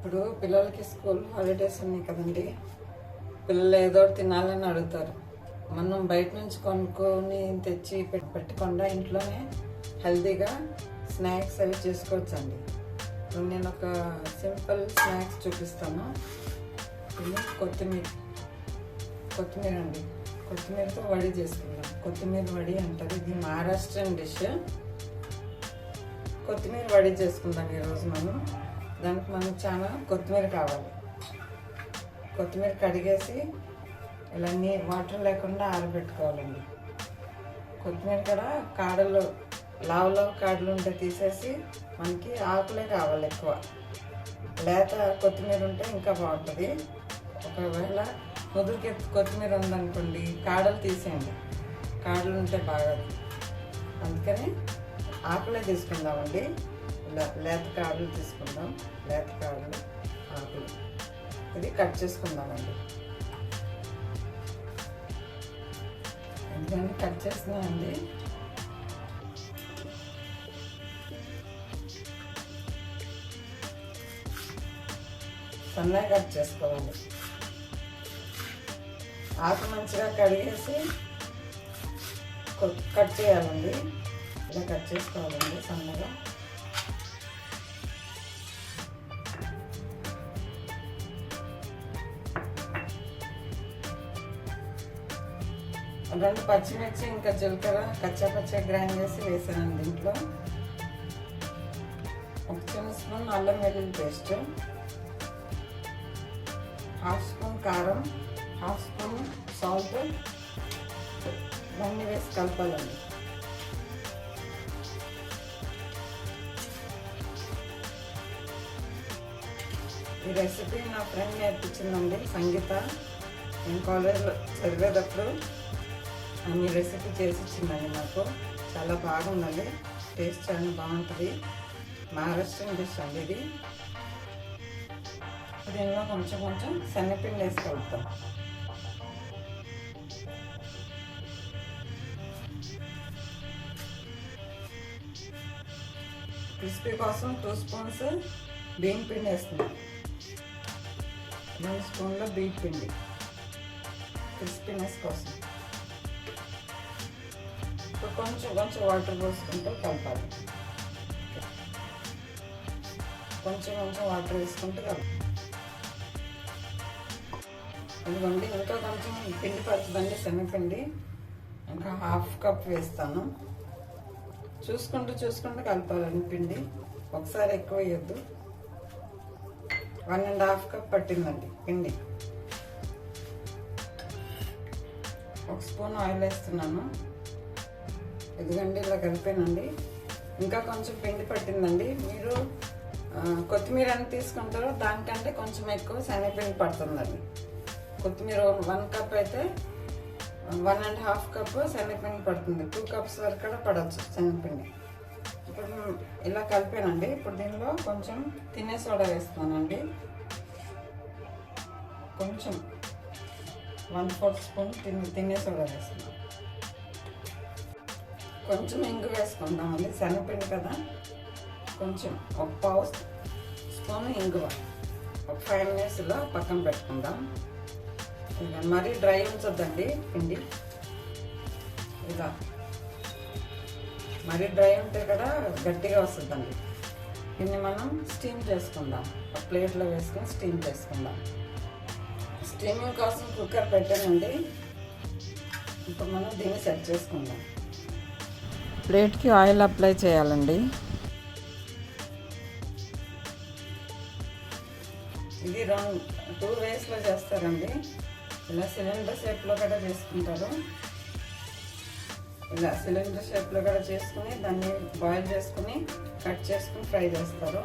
ఇప్పుడు పిల్లలకి school holidays ఉన్నాయి కదండి. పిల్లలు ఏదో ఒకటి తినాలని అడుగుతారు. మనం బయట నుంచి కొనుక్కొని తెచ్చి పెట్టకుండా ఇంట్లోనే హెల్తీగా స్నాక్స్ అవి చేసుకోవచ్చండి. ఇప్పుడు నేను ఒక సింపుల్ స్నాక్స్ చూపిస్తాను. ఇది కొత్తిమీర అండి. కొత్తిమీరతో వడి చేసుకుందాం. కొత్తిమీర వడి అంటారు. ఇది మహారాష్ట్రన్ డిష్. కొత్తిమీర వడి చేసుకుందాం ఈరోజు మనం. దానికి మనకు చాలా కొత్తిమీర కావాలి. కొత్తిమీర కడిగేసి ఇలా వాటర్ లేకుండా ఆరబెట్టుకోవాలండి. కొత్తిమీర కూడా కాడలు లావు కాడలు ఉంటే తీసేసి మనకి ఆకులే కావాలి ఎక్కువ. లేత కొత్తిమీర ఉంటే ఇంకా బాగుంటుంది. ఒకవేళ ముదురుకి కొత్తిమీర ఉందనుకోండి కాడలు తీసేయండి. కాడలు ఉంటే బాగదు. అందుకని ఆకులే తీసుకుందామండి. ఇలా లేత కాడలు తీసుకుందాం. లేత కాడలు ఆకులు ఇది కట్ చేసుకుందామండి. ఎందుకంటే కట్ చేస్తున్నామండి. సన్నగా కట్ చేసుకోవాలి. ఆకు మంచిగా కడిగేసి కట్ చేయాలండి. ఇలా కట్ చేసుకోవాలండి సన్నగా. రెండు పచ్చిమిర్చి ఇంకా జీలకర్ర కచ్చా గ్రైండ్ చేసి వేసానండి దీంట్లో. ఒక చిన్న స్పూన్ అల్లం వెల్లుల్లి పేస్ట్, హాఫ్ స్పూన్ కారం, హాఫ్ స్పూన్ సాల్ట్ ఇవన్నీ వేసి కలపాలండి. ఈ రెసిపీ నా ఫ్రెండ్ నేర్పించిందండి, సంగీత. నేను కాలేజ్లో చదివేటప్పుడు అన్ని రెసిపీ చేసి ఇచ్చిందండి నాకు. చాలా బాగుందండి. టేస్ట్ చాలా బాగుంటుంది. మహారాష్ట్రన్ డిష్ అండి ఇది. దీనిలో కొంచెం శనగపిండి వేసి కలుపుతాం. క్రిస్పీ కోసం 2 స్పూన్స్ బియ్యం పిండి వేస్తున్నాం. 2 స్పూన్ల బియ్యం పిండి క్రిస్పీనెస్ కోసం. కొంచెం వాటర్ పోసుకుంటూ కలపాలి. కొంచెం వాటర్ వేసుకుంటూ కలపాలి. ఇదిగోండి ఇంకా కొంచెం పిండి పడుతుందండి, శనగపిండి. ఇంకా హాఫ్ కప్ వేస్తాను. చూసుకుంటూ కలపాలండి పిండి. ఒకసారి ఎక్కువ వేయద్దు. 1.5 కప్ పట్టిందండి పిండి. 1 స్పూన్ ఆయిల్ వేస్తున్నాను. ఇదిగండి ఇలా కలిపానండి. ఇంకా కొంచెం పిండి పట్టిందండి. మీరు కొత్తిమీర అని తీసుకుంటారో దానికంటే కొంచెం ఎక్కువ శనగపిండి పడుతుందండి. కొత్తిమీర 1 కప్ అయితే 1.5 కప్ శనగపిండి పడుతుంది. 2 కప్స్ వరకు కూడా పడవచ్చు శనగపిండి. ఇప్పుడు ఇలా కలిపానండి. ఇప్పుడు దీనిలో కొంచెం తినే సోడా వేస్తున్నానండి. కొంచెం 1/4 స్పూన్ తినే సోడా వేస్తున్నాను. కొంచెం ఇంగు వేసుకుందామండి. శనగపిండి కదా, కొంచెం 1/4 స్పూన్ ఇంగువ. ఒక 5 మినిట్స్లో పక్కన పెట్టుకుందాం. మరీ డ్రై ఉంచొద్దండి పిండి. ఇలా మరీ డ్రై ఉంటే కదా గట్టిగా వస్తుందండి. దీన్ని మనం స్టీమ్ చేసుకుందాం. ఒక ప్లేట్లో వేసుకొని స్టీమ్ చేసుకుందాం. స్టీమింగ్ కోసం కుక్కర్ పెట్టానండి. ఇప్పుడు మనం దీన్ని సెట్ చేసుకుందాం. ప్లేట్కి ఆయిల్ అప్లై చేయాలండి. ఇది 2 వేస్లో చేస్తారండి. ఇలా సిలిండర్ షేప్లో కూడా చేసుకుంటారు. ఇలా సిలిండర్ షేప్లో కూడా చేసుకుని దాన్ని బాయిల్ చేసుకుని కట్ చేసుకుని ఫ్రై చేస్తారు.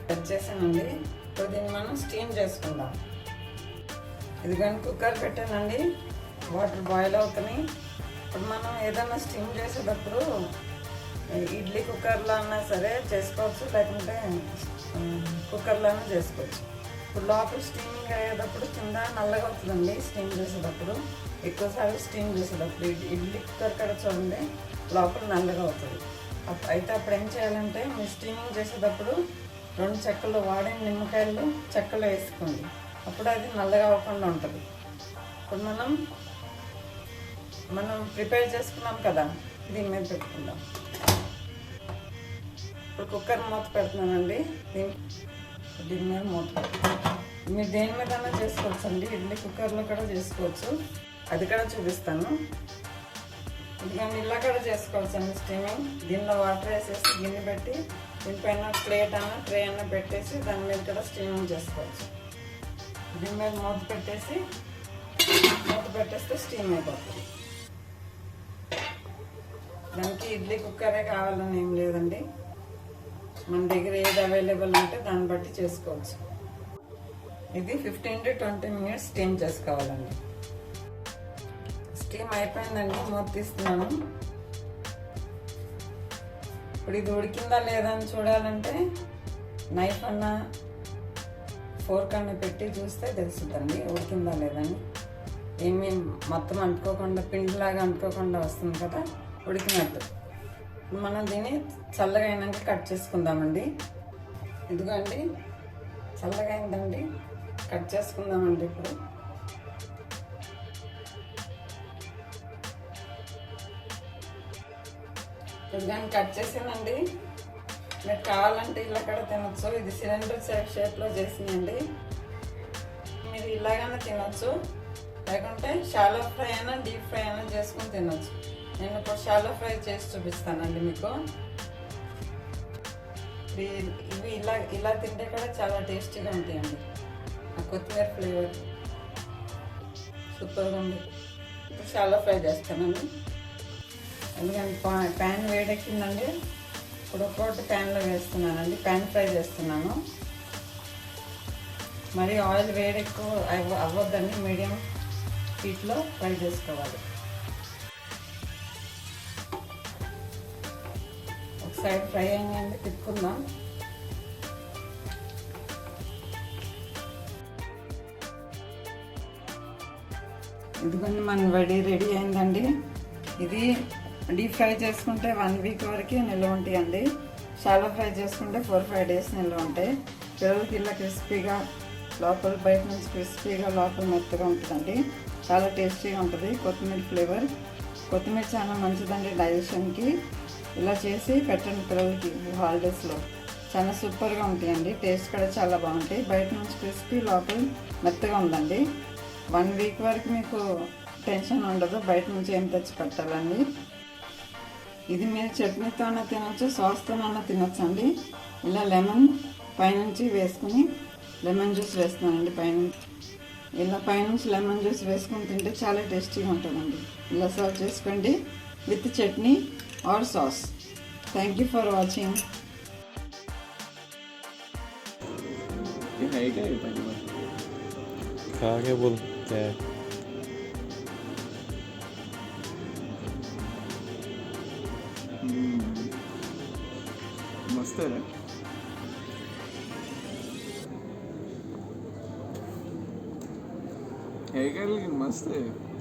కట్ చేసానండి. ఇప్పుడు దీన్ని మనం స్టీమ్ చేసుకుందాం. ఇది కానీ కుక్కర్ పెట్టానండి. వాటర్ బాయిల్ అవుతున్నాయి. ఇప్పుడు మనం ఏదైనా స్టీమ్ చేసేటప్పుడు ఇడ్లీ కుక్కర్లో అన్నా సరే చేసుకోవచ్చు, లేకుంటే కుక్కర్లో అయినా చేసుకోవచ్చు. ఇప్పుడు లోపల స్టీమింగ్ అయ్యేటప్పుడు కింద నల్లగా అవుతుందండి. స్టీమ్ చేసేటప్పుడు ఎక్కువసార్లు స్టీమ్ చేసేటప్పుడు ఇడ్లీ కుక్కర్ కూడా చూడండి లోపల నల్లగా అవుతుంది. అయితే అప్పుడు ఏం చేయాలంటే మీరు స్టీమింగ్ చేసేటప్పుడు 2 చెక్కలు వాడిన నిమ్మకాయలు చెక్కలు వేసుకోండి. అప్పుడు అది నల్లగా అవ్వకుండా ఉంటుంది. ఇప్పుడు మనం ప్రిపేర్ చేసుకున్నాం కదా, దీని మీద పెట్టుకుందాం. ఇప్పుడు కుక్కర్ మూత పెడుతున్నానండి. దీని మీద మూత పెడుతున్నాను. మీరు దేని మీద చేసుకోవచ్చు అండి, ఇడ్లీ కుక్కర్లో కూడా చేసుకోవచ్చు, అది కూడా చూపిస్తాను. ఇదిగోండి ఇలా కూడా చేసుకోవచ్చు అండి స్టీమింగ్. దీనిలో వాటర్ వేసేసి గిన్నె పెట్టి దీనిపైన ప్లేట్ అన్న ట్రే అన్న పెట్టేసి దాని మీద కూడా స్టీమింగ్ చేసుకోవచ్చు. దీని మీద మూత పెట్టేస్తే స్టీమ్ అయిపోతుంది. దానికి ఇడ్లీ కుక్కరే కావాలని ఏం లేదండి, మన దగ్గర ఏది అవైలబుల్ ఉంటే దాన్ని బట్టి చేసుకోవచ్చు. ఇది 15 to 20 minutes స్టీమ్ చేసుకోవాలండి. స్టీమ్ అయిపోయిందండి, మూత తీస్తున్నాను. ఇప్పుడు ఇది ఉడికిందా లేదా అని చూడాలంటే నైఫ్ అన్న ఫోర్క్ అన్న పెట్టి చూస్తే తెలుస్తుందండి ఉడికిందా లేదని. ఏమీ మొత్తం అంటుకోకుండా పిండిలాగా అంటుకోకుండా వస్తుంది కదా, ఉడికినట్టు. మనం దీన్ని చల్లగా అయినాక కట్ చేసుకుందామండి. ఇదిగోండి చల్లగా అయిందండి, కట్ చేసుకుందామండి. ఇప్పుడు ఇదిగోండి కట్ చేసానండి. మీరు కావాలంటే ఇలా కూడా తినొచ్చు. ఇది సిలిండర్ షేప్లో చేసిందండి. మీరు ఇలాగైనా తినొచ్చు, లేకుంటే షాలో ఫ్రై అయినా డీప్ ఫ్రై అయినా చేసుకుని తినొచ్చు. నేను ఇప్పుడు షాలో ఫ్రై చేసి చూపిస్తానండి మీకు. ఇవి ఇలా తింటే కూడా చాలా టేస్టీగా ఉంటాయండి. ఆ కొత్తిమీర ఫ్లేవర్ సూపర్గా ఉంది. ఇప్పుడు షాలో ఫ్రై చేస్తానండి. ఎందుకంటే ప్యాన్ వేడెక్కిందండి. ఇప్పుడు ఒక్కొక్కటి ప్యాన్లో వేస్తున్నానండి. ప్యాన్ ఫ్రై చేస్తున్నాను. మరి ఆయిల్ వేడెక్కువ అవ్వద్దండి, మీడియం హీట్లో ఫ్రై చేసుకోవాలి. ఒక సైడ్ ఫ్రై అయ్యిందండి, తిప్పుకుందాం. ఇదిగోండి మన రెడీ అయిందండి. ఇది డీప్ ఫ్రై చేసుకుంటే 1 week వరకు నిల్వ ఉంటాయండి. షాలో ఫ్రై చేసుకుంటే 4-5 days నిల్వ ఉంటాయి. పిల్లలకి ఇలా క్రిస్పీగా లోపల బయట నుంచి క్రిస్పీగా లోపల మెత్తగా ఉంటుందండి. చాలా టేస్టీగా ఉంటుంది. కొత్తిమీర ఫ్లేవర్, కొత్తిమీర చాలా మంచిదండి డైజెషన్కి. ఇలా చేసి పెట్టండి పిల్లలకి హాలిడేస్లో. చాలా సూపర్గా ఉంటాయండి. టేస్ట్ కూడా చాలా బాగుంటాయి. బయట నుంచి క్రిస్పీ లోపల మెత్తగా ఉందండి. 1 week వరకు మీకు టెన్షన్ ఉండదు బయట నుంచి ఏం తెచ్చి పెట్టాలండి. ఇది మీరు చట్నీతో అన్నా తినొచ్చు, సాస్తోనన్నా తినొచ్చు అండి. ఇలా లెమన్ పైనుంచి వేసుకుని లెమన్ జ్యూస్ వేస్తున్నానండి. ఇలా పైనుంచి లెమన్ జ్యూస్ వేసుకుని తింటే చాలా టేస్టీగా ఉంటుందండి. ఇలా సర్వ్ చేసుకోండి with chutney or sauce. Thank you for watching. मस्त आहे रे. हे काय मस्त आहे.